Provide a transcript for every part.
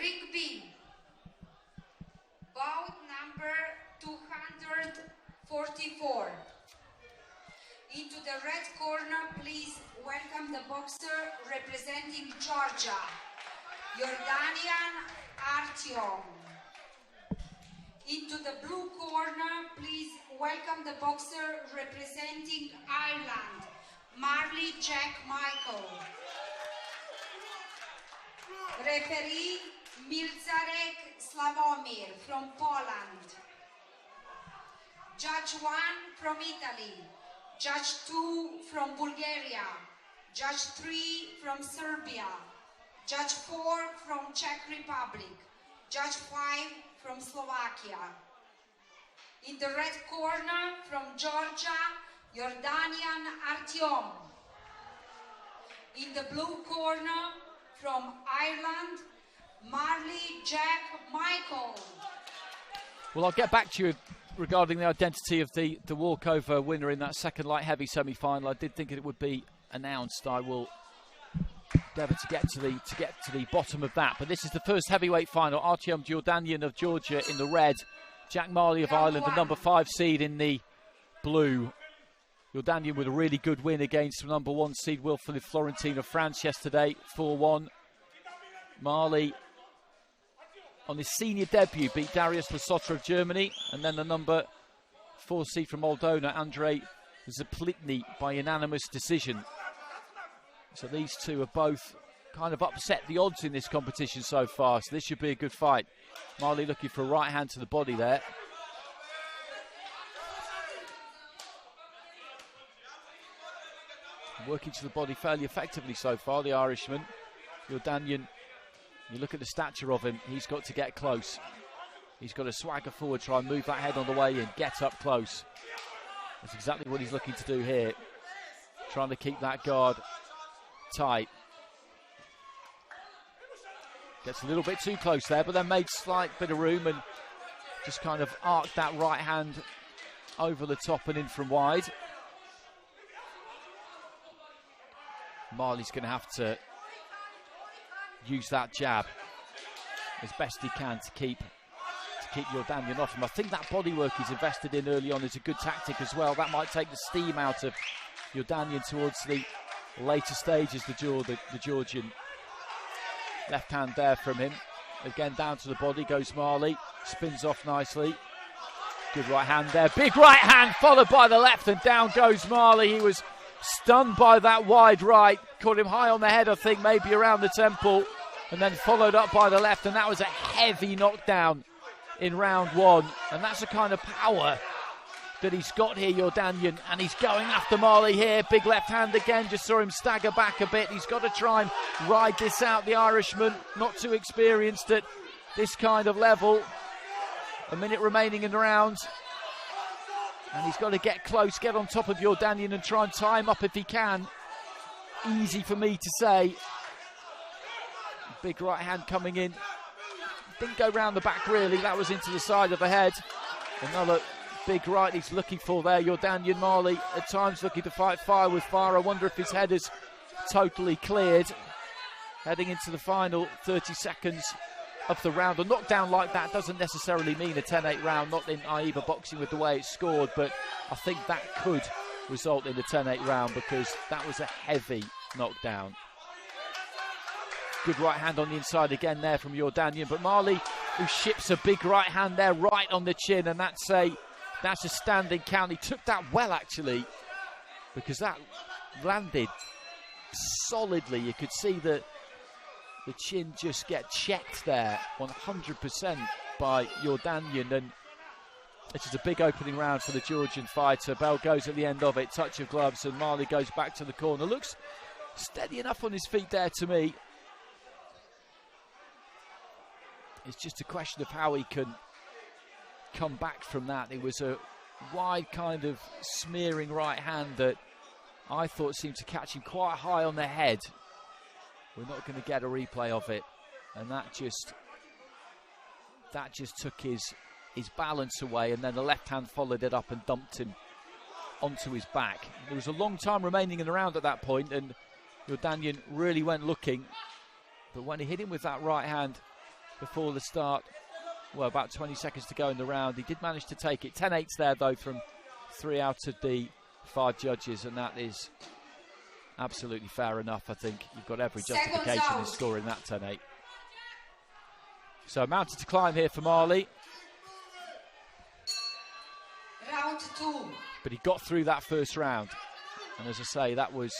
Rugby. Bout number 244. Into the red corner, please welcome the boxer representing Georgia, YORDANYAN ARTYOM. Into the blue corner, please welcome the boxer representing Ireland, MARLEY Michael. Referee Milzarek Slavomir from Poland. Judge 1 from Italy. Judge 2 from Bulgaria. Judge 3 from Serbia. Judge 4 from Czech Republic. Judge 5 from Slovakia. In the red corner from Georgia, YORDANYAN ARTYOM. In the blue corner from Ireland, MARLEY Michael. Well, I'll get back to you regarding the identity of the walkover winner in that second light heavy semi-final. I did think it would be announced. I will endeavour to get to the bottom of that. But this is the first heavyweight final. Artyom Jordanyan of Georgia in the red, Jack Marley of Ireland, the number 5 seed, in the blue. Jordanyan with a really good win against number 1 seed Wilfried Florentin of France yesterday, 4-1. Marley on his senior debut beat Darius Lasota of Germany, and then the number 4 seed from Moldova, Andrei Zaplitny, by unanimous decision. So these two have both kind of upset the odds in this competition so far, so this should be a good fight. Marley looking for a right hand to the body there. Working to the body fairly effectively so far, the Irishman. Jordanyan, you look at the stature of him, he's got to get close. He's got to swagger forward, try and move that head on the way in, get up close. That's exactly what he's looking to do here. Trying to keep that guard tight. Gets a little bit too close there, but then made slight bit of room and just kind of arced that right hand over the top and in from wide. Marley's going to have to use that jab as best he can to keep Jordanyan off him. I think that bodywork he's invested in early on is a good tactic as well. That might take the steam out of Jordanyan towards the later stages. The Georgian left hand there from him. Again down to the body goes Marley. Spins off nicely. Good right hand there. Big right hand followed by the left, and down goes Marley. He was stunned by that wide right. Caught him high on the head, I think, maybe around the temple, and then followed up by the left, and that was a heavy knockdown in round 1. And that's the kind of power that he's got here, Jordanyan, and he's going after Marley here. Big left hand again, just saw him stagger back a bit. He's got to try and ride this out, the Irishman, not too experienced at this kind of level. A minute remaining in the round, and he's got to get close, get on top of Jordanyan and try and tie him up if he can. Easy for me to say. Big right hand coming in. Didn't go round the back really, that was into the side of the head. Another big right he's looking for there. Jordanyan, Marley at times looking to fight fire with fire. I wonder if his head is totally cleared. Heading into the final 30 seconds of the round. A knockdown like that doesn't necessarily mean a 10-8 round, not in AIBA boxing with the way it's scored, but I think that could result in a 10-8 round because that was a heavy knockdown. Good right hand on the inside again there from Jordanyan, but Marley, who ships a big right hand there right on the chin, and that's a standing count. He took that well actually, because that landed solidly. You could see the chin just get checked there 100% by Jordanyan, and this is a big opening round for the Georgian fighter. Bell goes at the end of it, touch of gloves, and Marley goes back to the corner. Looks steady enough on his feet there to me. It's just a question of how he can come back from that. It was a wide kind of smearing right hand that I thought seemed to catch him quite high on the head. We're not going to get a replay of it, and that just took his balance away, and then the left hand followed it up and dumped him onto his back. There was a long time remaining in the round at that point, and Jordanyan really went looking, but when he hit him with that right hand, before the start. Well, about 20 seconds to go in the round. He did manage to take it. 10-8s there, though, from 3 out of the 5 judges, and that is absolutely fair enough. I think you've got every justification in scoring that 10-8. So mounted to climb here for MARLEY. Round 2. But he got through that first round. And as I say, that was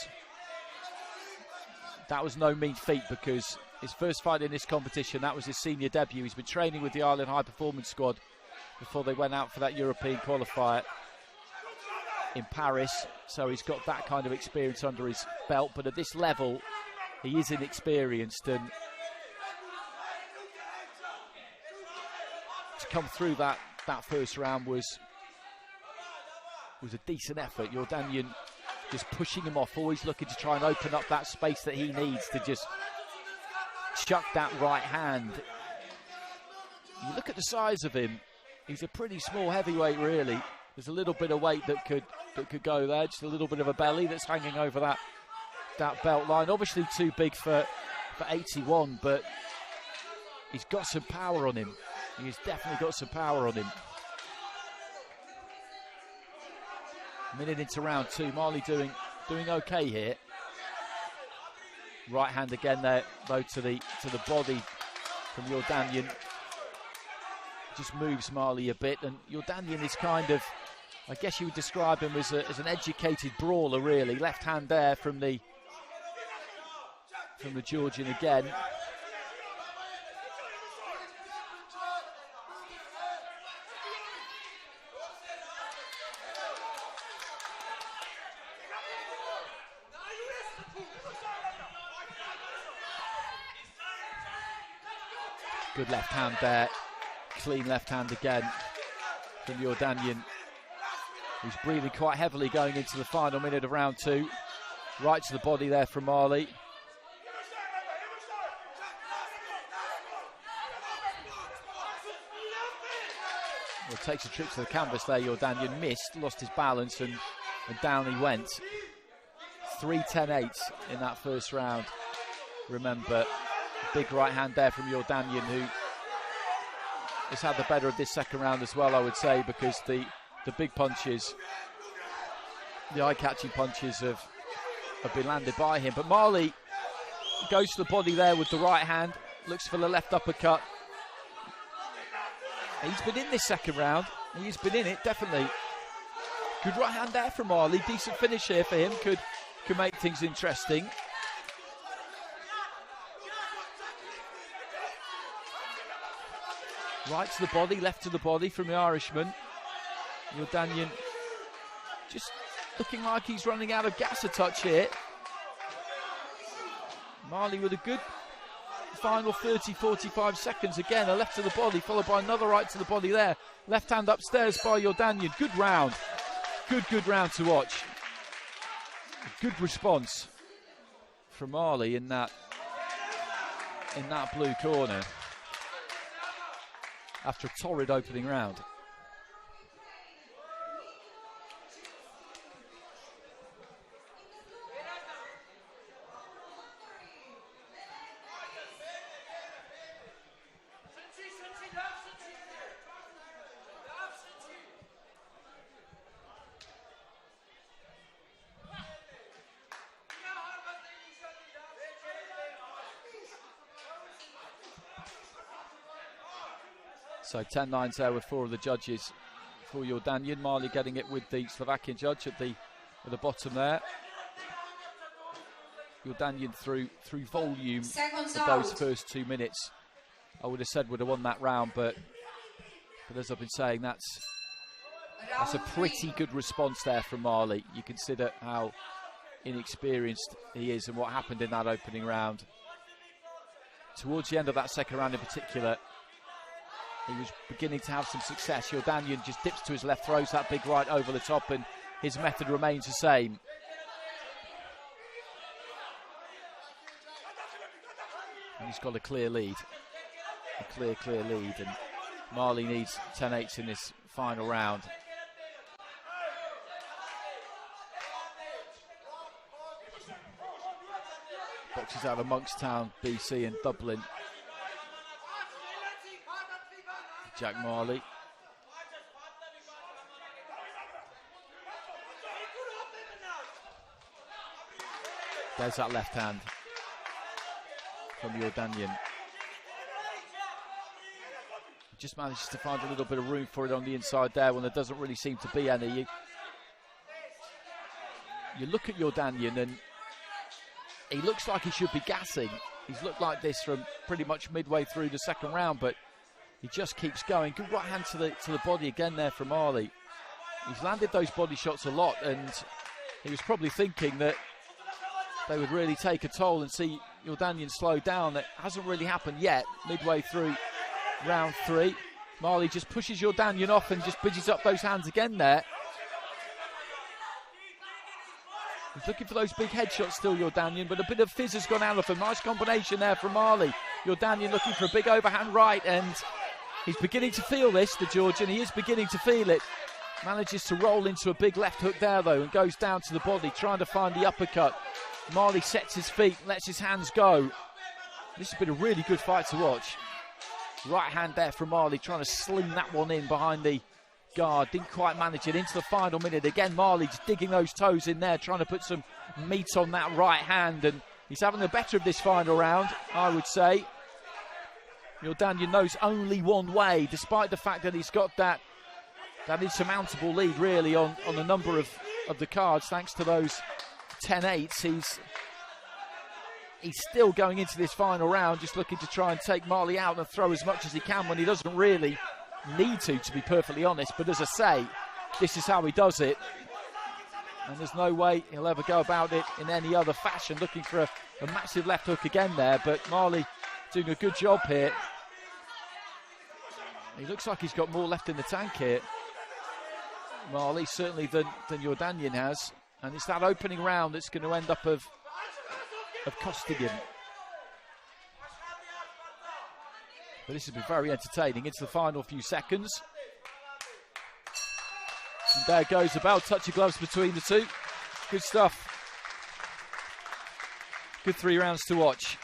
no mean feat, because his first fight in this competition, that was his senior debut. He's been training with the Ireland High Performance Squad before they went out for that European qualifier in Paris. So he's got that kind of experience under his belt. But at this level, he is inexperienced. And to come through that first round was a decent effort. Yordanian just pushing him off, always looking to try and open up that space that he needs to just chuck that right hand. You look at the size of him, he's a pretty small heavyweight, really. There's a little bit of weight that could go there, just a little bit of a belly that's hanging over that belt line. Obviously too big for 81, but he's got some power on him. He's definitely got some power on him. Minute into round 2, MARLEY doing okay here. Right hand again there, though, to the body from Yordanian. Just moves MARLEY a bit, and Yordanian is kind of, I guess you would describe him as an educated brawler, really. Left hand there from the Georgian again. Good left hand there, clean left hand again from Yordanian, who's breathing quite heavily going into the final minute of round 2. Right to the body there from MARLEY. Well, takes a trip to the canvas there. Yordanian missed, lost his balance, and down he went. 3 10-8s in that first round. Remember, big right hand there from Yordanian, who has had the better of this second round as well, I would say, because the big punches, the eye-catching punches have been landed by him. But MARLEY goes to the body there with the right hand, looks for the left uppercut. He's been in this second round. He's been in it, definitely. Good right hand there from MARLEY. Decent finish here for him. Could make things interesting. Right to the body, left to the body from the Irishman. Yordanian just looking like he's running out of gas a touch here. MARLEY with a good final 30-45 seconds. Again, a left to the body, followed by another right to the body there. Left hand upstairs by Yordanian. Good round. Good round to watch. A good response from MARLEY in that blue corner after a torrid opening round. So 10-9s there with 4 of the judges for Yordanian. MARLEY getting it with the Slovakian judge at the bottom there. Yordanian through volume for those first 2 minutes, I would have said would have won that round, but as I've been saying, that's a pretty good response there from MARLEY. You consider how inexperienced he is and what happened in that opening round. Towards the end of that second round in particular, he was beginning to have some success. Yordanian just dips to his left, throws that big right over the top, and his method remains the same. And he's got a clear lead. A clear lead. And MARLEY needs 10-8s in this final round. Boxes out of Monkstown, BC and Dublin. Jack MARLEY. There's that left hand from Yordanian. Just manages to find a little bit of room for it on the inside there when there doesn't really seem to be any. You look at Yordanian and he looks like he should be gassing. He's looked like this from pretty much midway through the second round, but he just keeps going. Good right hand to the body again there from MARLEY. He's landed those body shots a lot, and he was probably thinking that they would really take a toll and see Yordanian slow down. That hasn't really happened yet. Midway through round 3, MARLEY just pushes Yordanian off and just bridges up those hands again there. He's looking for those big headshots still, Yordanian, but a bit of fizz has gone out of him. Nice combination there from MARLEY. Yordanian looking for a big overhand right, and he's beginning to feel this, the Georgian. He is beginning to feel it. Manages to roll into a big left hook there, though, and goes down to the body, trying to find the uppercut. MARLEY sets his feet, lets his hands go. This has been a really good fight to watch. Right hand there from MARLEY, trying to sling that one in behind the guard. Didn't quite manage it into the final minute. Again, MARLEY just digging those toes in there, trying to put some meat on that right hand. And he's having the better of this final round, I would say. Yordanian knows only one way, despite the fact that he's got that insurmountable lead, really, on a number of the cards, thanks to those 10-8s. He's still going into this final round, just looking to try and take MARLEY out and throw as much as he can when he doesn't really need to be perfectly honest. But as I say, this is how he does it. And there's no way he'll ever go about it in any other fashion. Looking for a massive left hook again there, but MARLEY doing a good job here. He looks like he's got more left in the tank here, MARLEY, certainly than Yordanian has. And it's that opening round that's going to end up of costing him. But this has been very entertaining into the final few seconds. And there goes the bell, touch of gloves between the two. Good stuff. Good 3 rounds to watch.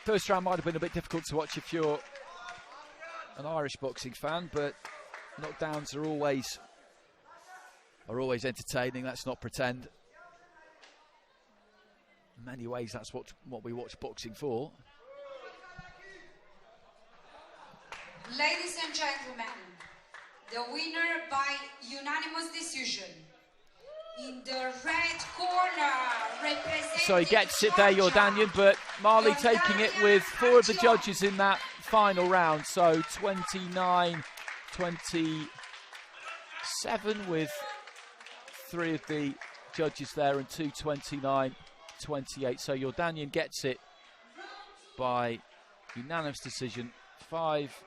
First round might have been a bit difficult to watch if you're an Irish boxing fan, but knockdowns are always entertaining, let's not pretend. In many ways, that's what we watch boxing for. Ladies and gentlemen, the winner by unanimous decision in the red corner, representing. So he gets it there, Yordanian, but MARLEY taking it with 4 of the judges in that final round. So 29-27 with 3 of the judges there and 2 29-28. So Yordanian gets it by unanimous decision. 5